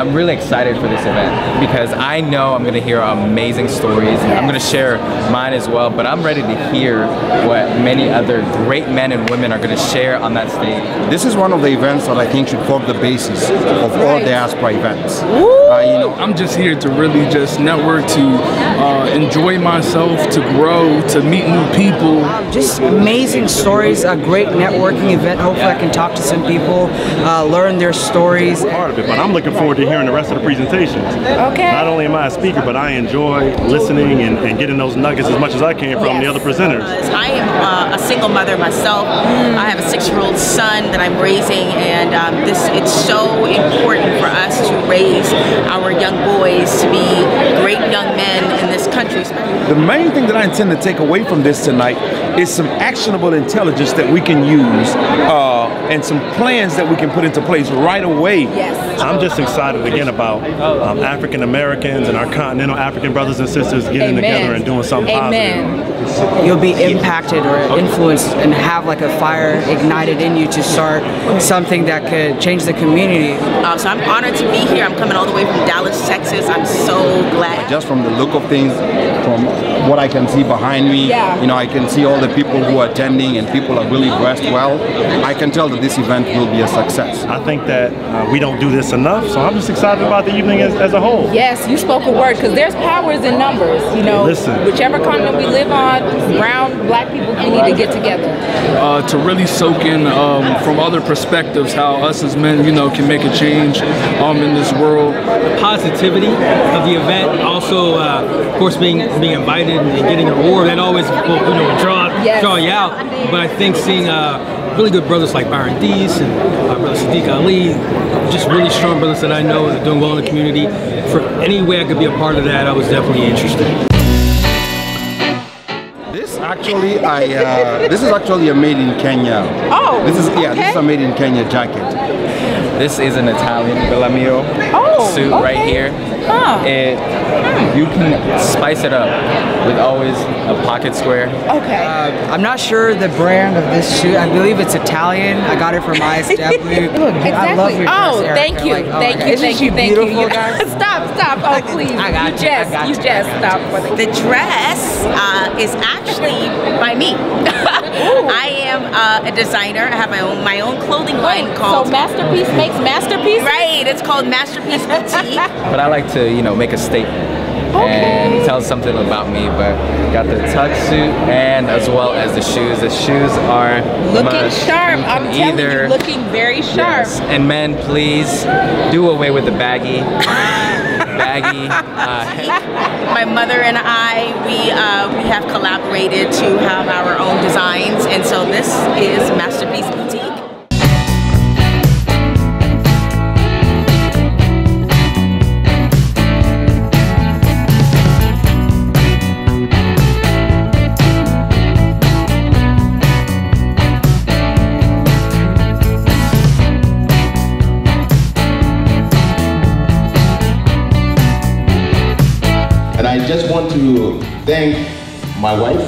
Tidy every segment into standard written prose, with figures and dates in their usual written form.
I'm really excited for this event because I know I'm going to hear amazing stories. I'm going to share mine as well, but I'm ready to hear what many other great men and women are going to share on that stage. This is one of the events that I think should form the basis of all diaspora events. You know, I'm just here to really just network, to enjoy myself, to grow, to meet new people. Just amazing stories, a great networking event. Hopefully I can talk to some people, learn their stories. Part of it, but I'm looking forward to hearing the rest of the presentations. Okay. Not only am I a speaker, but I enjoy listening and getting those nuggets as much as I can from the other presenters. I am a single mother myself. I have a 6-year-old son that I'm raising, and it's so important for us to raise our young boys to be great young men in this country. The main thing that I intend to take away from this tonight is some actionable intelligence that we can use and some plans that we can put into place right away. Yes. I'm just excited again about African Americans and our continental African brothers and sisters getting together and doing something positive. You'll be impacted or influenced and have like a fire ignited in you to start something that could change the community. So I'm honored to be here. I'm coming all the way from Dallas, Texas. I'm so glad. just from the look of things, from what I can see behind me, you know, I can see all the people who are attending and people are really dressed well. I can tell that this event will be a success. I think that we don't do this enough, so I'm just excited about the evening as a whole. Yes, you spoke a word, because there's powers in numbers, you know. Listen. Whichever continent we live on, brown, black people, we need to get together. To really soak in from other perspectives how us as men, you know, can make a change in this world. Positivity of the event, also of course being invited and getting an award, that always will, you know, draw you out. But I think seeing really good brothers like Byron Dees and brother Sadiq Ali, just really strong brothers that I know that are doing well in the community. For any way I could be a part of that, I was definitely interested. This is actually a made in Kenya. Oh, this is this is a made in Kenya jacket. This is an Italian Villamio suit right here. You can spice it up with always a pocket square. Okay. I'm not sure the brand of this suit. I believe it's Italian. I got it from ISW. Look, I love your dress, thank you. Like, Thank you. Stop. Oh, please. I got you. You just stop. The dress is actually by me. I am a designer. I have my own clothing line called. So Masterpiece makes masterpieces? Right. It's called Masterpiece Boutique. But I like to, you know, make a statement and tell something about me. But got the tux suit and as well as the shoes. The shoes are looking sharp. I'm telling you, looking very sharp. Yes. And men, please do away with the baggy. My mother and I, we have collaborated to have our own designs, and so this is Masterpiece Boutique. I just want to thank my wife,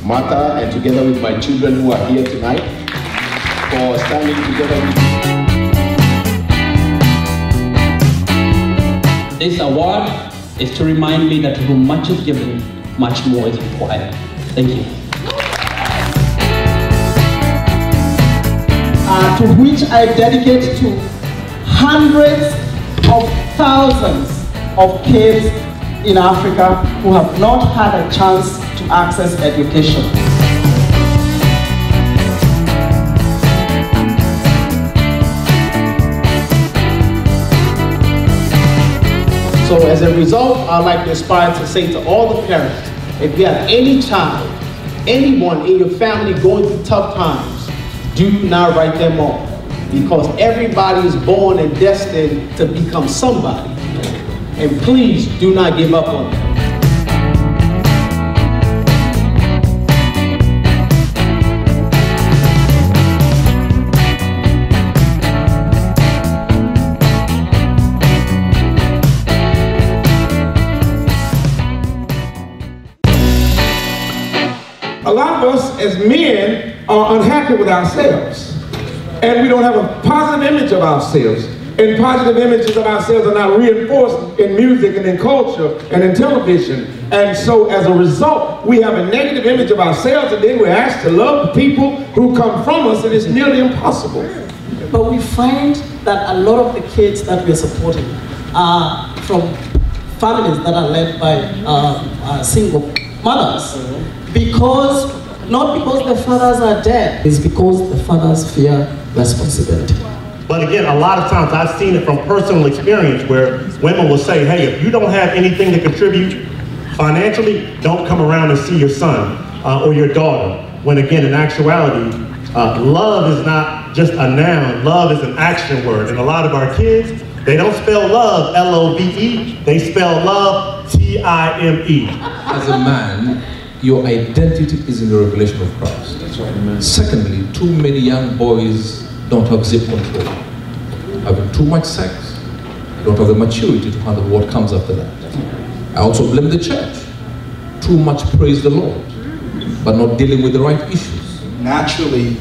Martha, and together with my children who are here tonight for standing together with me. This award is to remind me that to whom much is given, much more is required. Thank you. To which I dedicate to hundreds of thousands of kids in Africa who have not had a chance to access education. So as a result, I'd like to aspire to say to all the parents, if you have any child, anyone in your family going through tough times, do not write them off, because everybody is born and destined to become somebody. And please do not give up on them. A lot of us as men are unhappy with ourselves, and we don't have a positive image of ourselves. And and positive images of ourselves are not reinforced in music and in culture and in television. And so as a result, we have a negative image of ourselves, and then we're asked to love the people who come from us, and it's nearly impossible. But we find that a lot of the kids that we're supporting are from families that are led by single mothers. Not because the fathers are dead, it's because the fathers fear responsibility. But again, a lot of times I've seen it from personal experience where women will say, hey, if you don't have anything to contribute financially, don't come around and see your son or your daughter. When again, in actuality, love is not just a noun, love is an action word. And a lot of our kids, they don't spell love L-O-V-E, they spell love T-I-M-E. As a man, your identity is in the revelation of Christ. That's right. Secondly, too many young boys don't have zip control. Having too much sex, don't have the maturity to handle what comes after that. I also blame the church. Too much praise the Lord, but not dealing with the right issues. Naturally,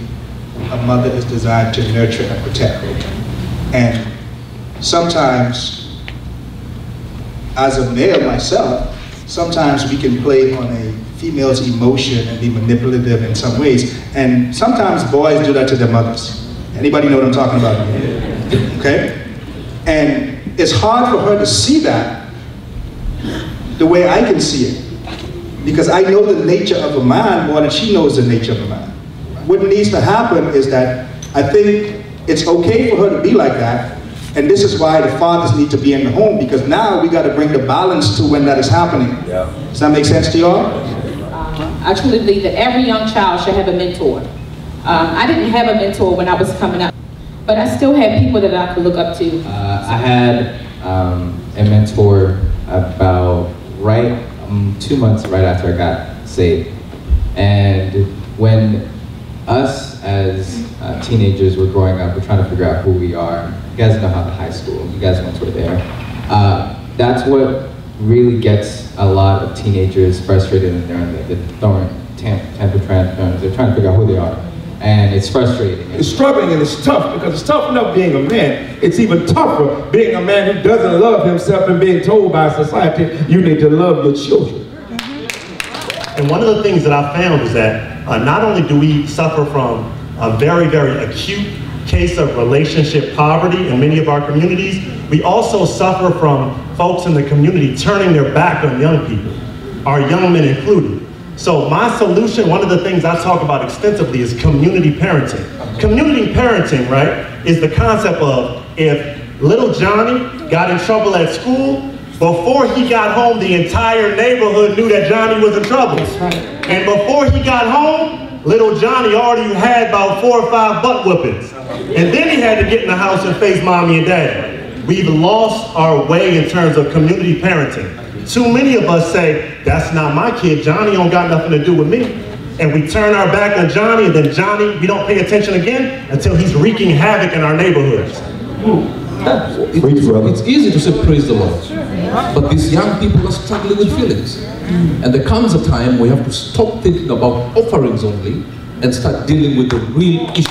a mother is designed to nurture and protect. And sometimes, as a male myself, sometimes we can play on a female's emotion and be manipulative in some ways. And sometimes boys do that to their mothers. Anybody know what I'm talking about? Okay? And it's hard for her to see that the way I can see it. Because I know the nature of a man more than she knows the nature of a man. What needs to happen is that I think it's okay for her to be like that. And this is why the fathers need to be in the home, because now we got to bring the balance to when that is happening. Yeah. Does that make sense to y'all? I truly believe that every young child should have a mentor. I didn't have a mentor when I was coming up, but I still had people that I could look up to. I had a mentor about 2 months right after I got saved. And when us as teenagers were growing up, we're trying to figure out who we are. You guys know how the high school, you guys went to it there. That's what really gets a lot of teenagers frustrated, and they're throwing temper tantrums. They're trying to figure out who they are. And it's frustrating. It's struggling and it's tough, because it's tough enough being a man. It's even tougher being a man who doesn't love himself and being told by society, you need to love your children. And one of the things that I found is that not only do we suffer from a very, very acute case of relationship poverty in many of our communities, we also suffer from folks in the community turning their back on young people, our young men included. So my solution, one of the things I talk about extensively, is community parenting. Community parenting, right, is the concept of if little Johnny got in trouble at school, before he got home, the entire neighborhood knew that Johnny was in trouble. That's right. And before he got home, little Johnny already had about 4 or 5 butt whoopings. And then he had to get in the house and face mommy and daddy. We've lost our way in terms of community parenting. Too many of us say, that's not my kid, Johnny don't got nothing to do with me. And we turn our back on Johnny, and then Johnny, we don't pay attention again until he's wreaking havoc in our neighborhoods. It's easy to say praise the Lord, but these young people are struggling with feelings. And there comes a time we have to stop thinking about offerings only and start dealing with the real issue.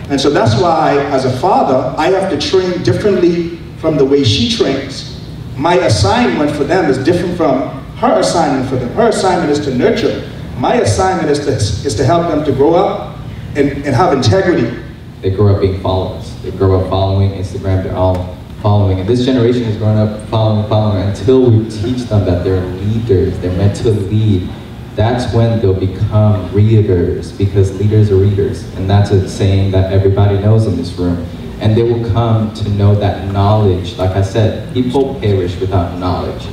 And so that's why, as a father, I have to train differently from the way she trains. My assignment for them is different from her assignment for them. Her assignment is to nurture. My assignment is to help them to grow up and have integrity. They grow up being followers. They grow up following Instagram, they're all following. And this generation is growing up following until we teach them that they're leaders, they're meant to lead. That's when they'll become readers, because leaders are readers. And that's a saying that everybody knows in this room. And they will come to know that knowledge. Like I said, people perish without knowledge.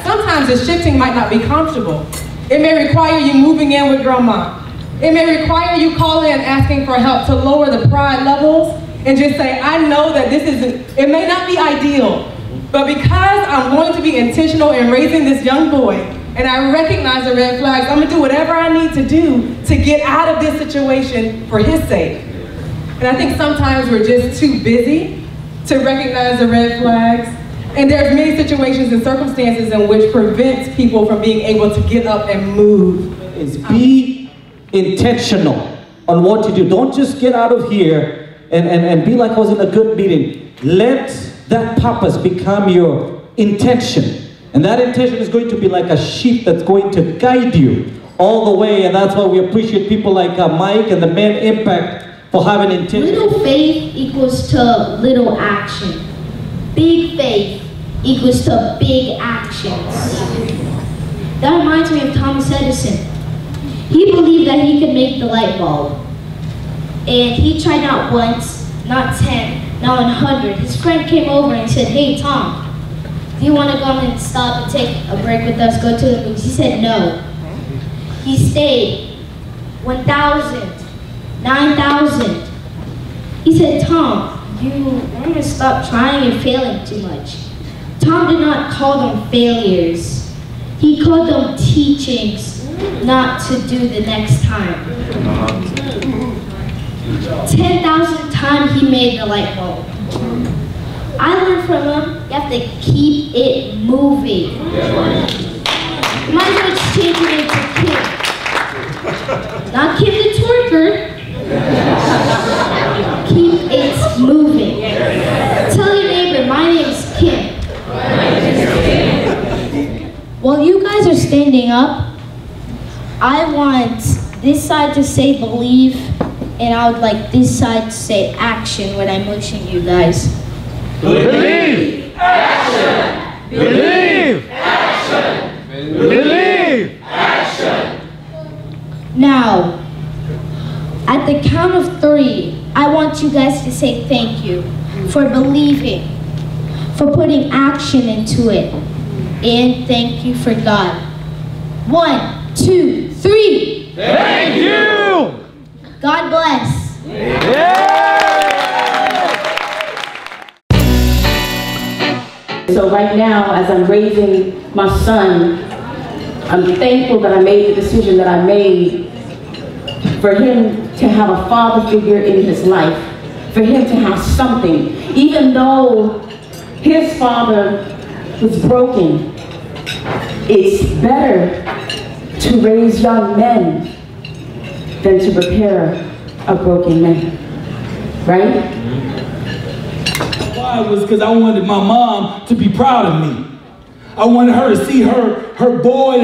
Sometimes the shifting might not be comfortable. It may require you moving in with grandma. It may require you calling and asking for help to lower the pride levels and just say, I know that it may not be ideal, but because I'm going to be intentional in raising this young boy, and I recognize the red flags, I'm gonna do whatever I need to do to get out of this situation for his sake. And I think sometimes we're just too busy to recognize the red flags. And there's many situations and circumstances in which prevents people from being able to get up and move. Is be intentional on what you do. Don't just get out of here and be like I was in a good meeting. Let that purpose become your intention. And that intention is going to be like a sheep that's going to guide you all the way. And that's why we appreciate people like Mike and the Men Impact for having intention. Little faith equals to little action. Big faith equals to big actions. That reminds me of Thomas Edison. He believed that he could make the light bulb. And he tried not once, not 10, not 100. His friend came over and said, "Hey Tom, do you want to come and stop and take a break with us, go to the movies?" He said no. He stayed. 1,000, 9,000. He said, "Tom, you want to stop trying and failing too much." Tom did not call them failures. He called them teachings not to do the next time. 10,000 times he made the light bulb. I learned from him, you have to keep it moving. You might as well just change your name to Kim. Not Kim the twerker. Keep it moving. Tell your neighbor, my name's Kim. While you guys are standing up, I want this side to say believe, and I would like this side to say action when I motion you guys. Believe! Action! Believe! Action! Believe! Action! Now, at the count of 3, I want you guys to say thank you for believing, for putting action into it, and thank you for God. 1, 2, 3. Thank you! God bless. So right now, as I'm raising my son, I'm thankful that I made the decision that I made for him to have a father figure in his life, for him to have something. Even though his father was broken, it's better to raise young men than to prepare a broken man, right? Why was because I wanted my mom to be proud of me. I wanted her to see her boy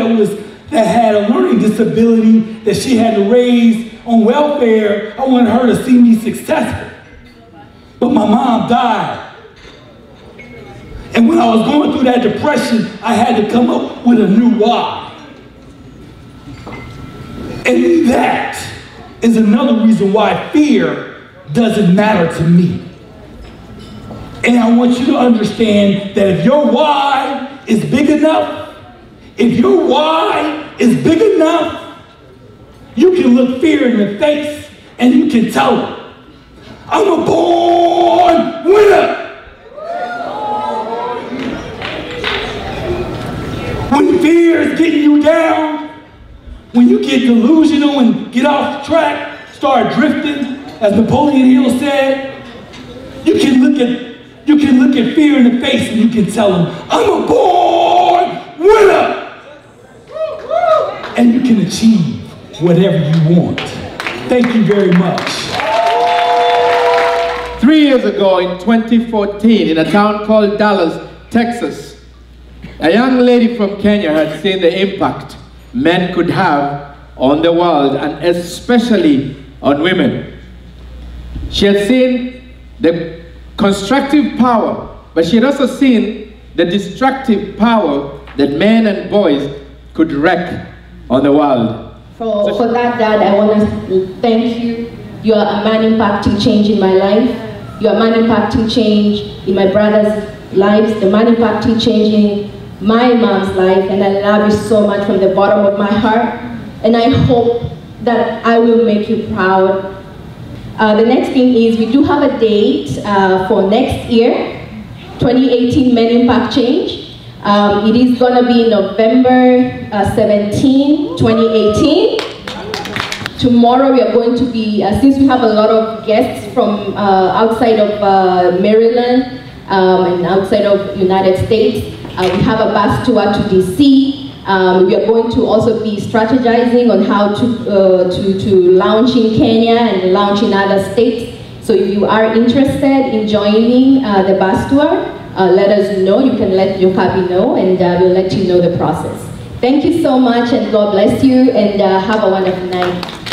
that had a learning disability that she had to raise on welfare. I wanted her to see me successful. But my mom died. And when I was going through that depression, I had to come up with a new why. And that is another reason why fear doesn't matter to me. And I want you to understand that if your why is big enough, if your why is big enough, you can look fear in the face and you can tell it, I'm a born winner. When fear is getting you down, when you get delusional and get off track, start drifting, as Napoleon Hill said, you can look at fear in the face and you can tell them, I'm a born winner. And you can achieve whatever you want. Thank you very much. 3 years ago in 2014, in a town called Dallas, Texas, a young lady from Kenya had seen the impact men could have on the world and especially on women. She had seen the constructive power, but she had also seen the destructive power that men and boys could wreak on the world. For that, Dad, I want to thank you. You are a man impacting change in my life. You are a man impacting change in my brother's lives, the man impacting change in my mom's life, and I love you so much from the bottom of my heart. And I hope that I will make you proud. The next thing is we do have a date for next year, 2018 Men Impact Change. It is going to be November 17, 2018. Tomorrow we are going to be, since we have a lot of guests from outside of Maryland and outside of United States, we have a bus tour to DC. We are going to also be strategizing on how to launch in Kenya and launch in other states. So if you are interested in joining the bus tour, let us know. You can let your cabby know, and we'll let you know the process. Thank you so much, and God bless you, and have a wonderful night.